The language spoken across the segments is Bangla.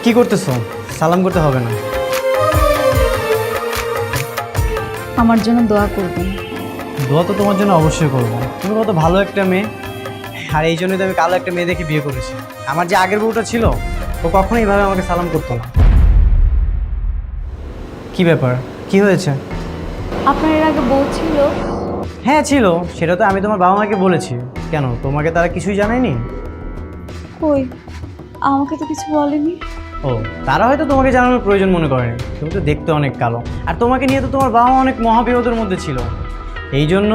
কি করতেছো? সালাম করতে হবে না। আমার জন্য দোয়া করবেন। দোয়া তো তোমার জন্য অবশ্যই করবো। তুমি কত ভালো একটা মেয়ে, আর এই জন্যই তো আমি কালো একটা মেয়ে দেখে বিয়ে করেছি। আমার যে আগের বউটা ছিল ও কখনোই এইভাবে আমাকে সালাম করতো না। কি ব্যাপার, কি হয়েছে? আপনার এর আগে বউ ছিল? হ্যাঁ ছিল, সেটা তো আমি তোমার বাবা মাকে বলেছি। কেন, তোমাকে তারা কিছুই জানায়নি? কই, আমাকে তো কিছু বলেনি। ও, তারা হয়তো তোমাকে জানানোর প্রয়োজন মনে করেনি। তুমি তো দেখতে অনেক কালো, আর তোমাকে নিয়ে তো তোমার বাবা মা অনেক মহাবিপদের মধ্যে ছিল। এই জন্য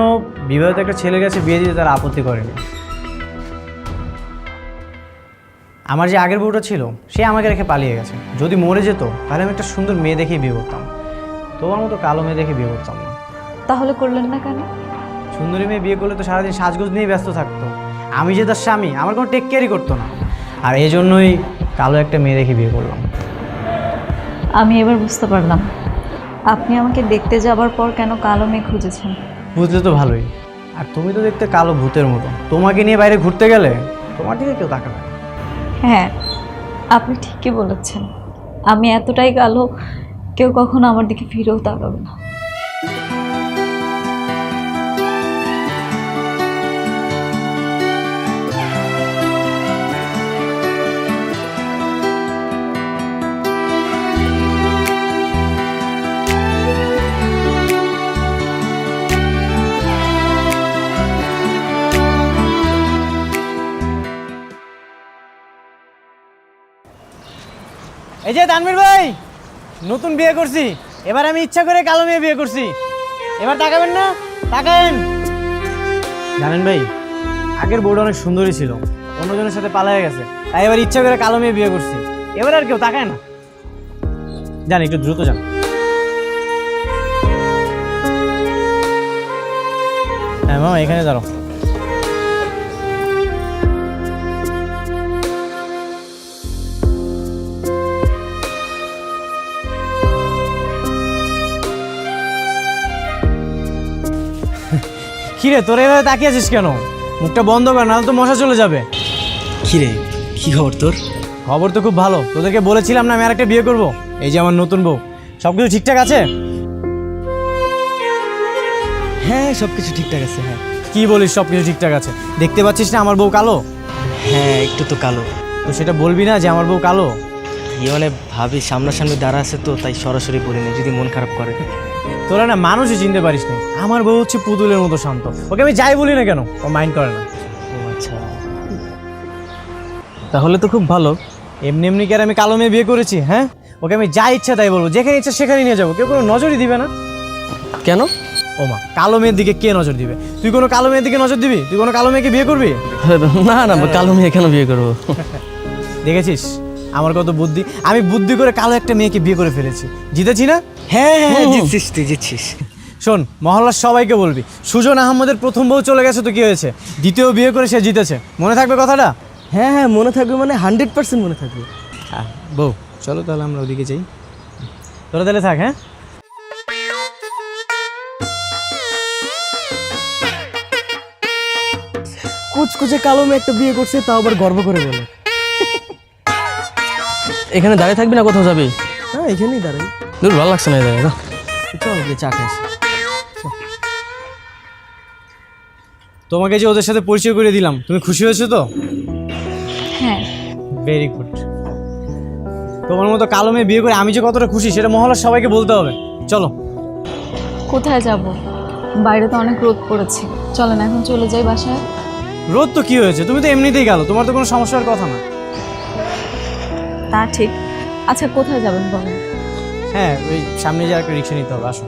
বিবাহিত একটা ছেলের কাছে বিয়ে দিতে তারা আপত্তি করেনি। আমার যে আগের বউটা ছিল সে আমাকে রেখে পালিয়ে গেছে। যদি মরে যেত তাহলে আমি একটা সুন্দর মেয়ে দেখেই বিয়ে করতাম, তোমার মতো কালো মেয়ে দেখে বিয়ে করতাম না। তাহলে করলেন না কেন? সুন্দরী মেয়ে বিয়ে করলে তো সারাদিন সাজগোজ নিয়েই ব্যস্ত থাকতো। আমি যে তার স্বামী, আমার কোনো টেক কেয়ারই করতো না। আর এই জন্যই কালো একটা মেয়ে দেখে বিয়ে করলাম। আমি এবার বুঝতে পারলাম আপনি আমাকে দেখতে যাবার পর কেন কালো মেয়ে খুঁজেছেন। বুঝলে তো ভালোই। আর তুমি তো দেখতে কালো ভূতের মতো, তোমাকে নিয়ে বাইরে ঘুরতে গেলে তোমার দিকে কেউ তাকাবে না। হ্যাঁ, আপনি ঠিকই বলেছেন। আমি এতটাই কালো, কেউ কখনো আমার দিকে ফিরেও তাকাবে না। এই যে তানভীর ভাই, নতুন বিয়ে করছি, এবার আমি ইচ্ছা করে কালো মেয়ে বিয়ে করছি। এবার তাকাবেন না? তাকাবেন। জানেন ভাই, আগের বউটা অনেক সুন্দরী ছিল, অন্যজনের সাথে পালায়ে গেছে, তাই এবার ইচ্ছা করে কালো মেয়ে বিয়ে করছি। এবার আর কেউ তাকায় না। জান, একটু দ্রুত যান। হ্যাঁ মামা, এখানে দাঁড়ো। কিরে, তোর এভাবে তাকিয়ে আছিস কেন? মুখটা বন্ধ কর, নাহলে তো মশা চলে যাবে। কিরে, কি খবর তোর? খবর তো খুব ভালো। তোদেরকে বলেছিলাম না আমি আরেকটা বিয়ে করব। এই যে আমার নতুন বউ। সব কিছু ঠিকঠাক আছে? হ্যাঁ, সবকিছু ঠিকঠাক আছে। হ্যাঁ কি বলিস সব কিছু ঠিকঠাক আছে? দেখতে পাচ্ছিস না আমার বউ কালো? হ্যাঁ, একটু তো কালো। তো সেটা বলবি না যে আমার বউ কালো? মানে ভাবি সামনাসামনি দাঁড়া আছে তো, তাই সরাসরি বলিনি, যদি মন খারাপ করে। তোরা না মানুষই চিনতে পারিস না। আমার বউ হচ্ছে পুতুলের মতো শান্ত, ওকে আমি যাই বলি না কেন ও মাইন্ড করে না। ও আচ্ছা, তাহলে তো খুব ভালো। এমনি এমনি কি আর আমি কালো মেয়ে বিয়ে করেছি? হ্যাঁ, ওকে আমি যা ইচ্ছা তাই বলবো, যেখানে ইচ্ছা সেখানে নিয়ে যাবো, কেউ কোনো নজরই দিবে না। কেন? ও মা, কালো মেয়ের দিকে কে নজর দিবে? তুই কোনো কালো মেয়ের দিকে নজর দিবি? তুই কোনো কালো মেয়েকে বিয়ে করবি? না না, কালো মেয়ে কেন বিয়ে করবো? দেখেছিস আমার কত বুদ্ধি? আমি বুদ্ধি করে কালো একটা মেয়েকে বিয়ে করে ফেলেছি। জিতেছি না? হ্যাঁ হ্যাঁ, জিতছিস, তুই জিতছিস। শোন, মহল্লার সবাইকে বলবি সুজন আহমদের প্রথম বউ চলে গেছে তো কি হয়েছে, দ্বিতীয় বিয়ে করে সে জিতেছে। মনে থাকবে কথাটা? হ্যাঁ হ্যাঁ, মনে থাকবে, মানে 100% মনে থাকবে। বউ চলো তাহলে আমরা ওদিকে যাই। তোরা তাহলে থাক। হ্যাঁ, কুচকুচে কালো মেয়ে একটা বিয়ে করছে, তাও আবার গর্ব করে বলে। এখানে দাঁড়িয়ে থাকবি না, কোথাও যাবি? হ্যাঁ, এখানেই দাঁড়াই। দূর, ভালো লাগছে না এই দাঁড়িয়ে। চল গিয়ে চা খাস। তোমাকে যে ওদের সাথে পরিচয় করে দিলাম, তুমি খুশি হয়েছো তো? হ্যাঁ, ভেরি গুড। তোমার মতো কালো মেয়ে বিয়ে করে আমি যে কতটা খুশি সেটা মহল্লার সবাইকে বলতে হবে। চলো। কোথায় যাব? বাইরে তো অনেক রোদ পড়েছে। চলেন এখন চলে যাই বাসায়। রোদ তো কি হয়েছে, তুমি তো এমনিতেই গেলো, তোমার তো কোনো সমস্যার কথা না। তা ঠিক। আচ্ছা, কোথায় যাবেন বলেন? হ্যাঁ, ওই সামনে যে একটা রিক্সা নিতে হবে, আসো।